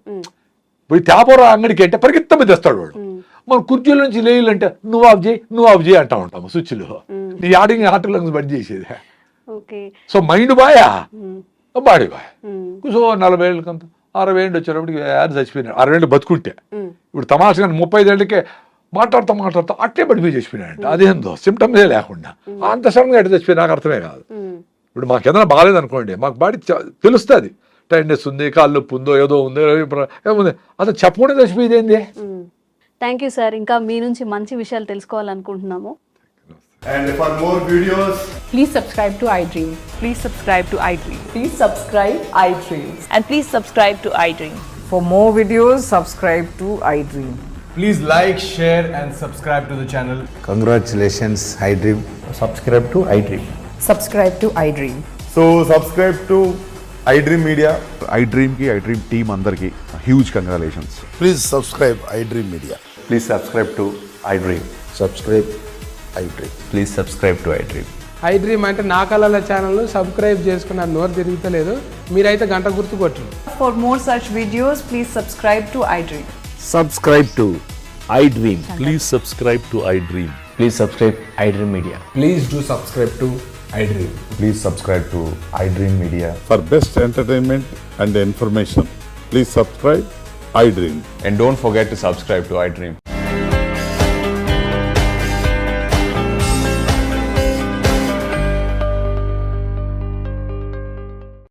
పోయి తేపరా అంగడికి అంటే పరిగెత్తమే తెస్తాడు వాడు. మన కుర్చీల నుంచి లేయాలంటే నువ్వు ఆఫ్ చేయి అంటా ఉంటాము స్విచ్లు. నీ ఆడింగ్ హార్ట్ లంగ్స్ బంద్ చేసేది. సో మైండ్ బాయా, బాడీ బాయ్. సో 40 ఏళ్ళకంత 60 ఏళ్ళు వచ్చేటప్పటికి యాడ్ చచ్చిపోయినాడు. 60 ఏళ్ళు బతుకుంటే. ఇప్పుడు తమాషగా 35 ఏళ్ళకే మాట్లాడుతూ అట్లే పడిపోయి చచ్చిపోయినాడంట. అదేందో సిమ్టమ్సే లేకుండా అంత సడన్గా ఎట్లా చచ్చిపోయి నాకు అర్థమే కాదు. ఇప్పుడు మాకు ఏదైనా బాగాలేదు అనుకోండి, మాకు బాడీ తెలుస్తుంది, టైర్నెస్ ఉంది, కాళ్ళు నొప్పి ఉందో, ఏదో ఉందో, ఏముంది, అసలు చెప్పకుండా చచ్చిపోయేది ఏంది. Thank you sir. ఇంకా మీ నుంచి మంచి విషయాలు తెలుసుకోవాలనుకుంటున్నాము. And for more videos, please subscribe to iDream. Please subscribe to iDream. Please subscribe iDream. And please subscribe to iDream. For more videos, subscribe to iDream. please like, share and subscribe to the channel. Congratulations, iDream. Subscribe to iDream. Subscribe to iDream. So subscribe to iDream Media. IDream team అందరికి huge congratulations. Please subscribe iDream Media. Please subscribe to iDream. Subscribe iDream. Please subscribe to iDream. I dream అంటే నా కళల ఛానల్ను సబ్స్క్రైబ్ చేసుకున్న నోరు తిరుగుతలేదు, మీరైతే గంట గుర్తు కొట్టండి. For more such videos, please subscribe to iDream. Subscribe to iDream. Please subscribe to iDream. Please subscribe iDream Media. Please do subscribe to iDream. Please subscribe to iDream Media. For best entertainment and information, please subscribe iDream. And don't forget to subscribe to iDream.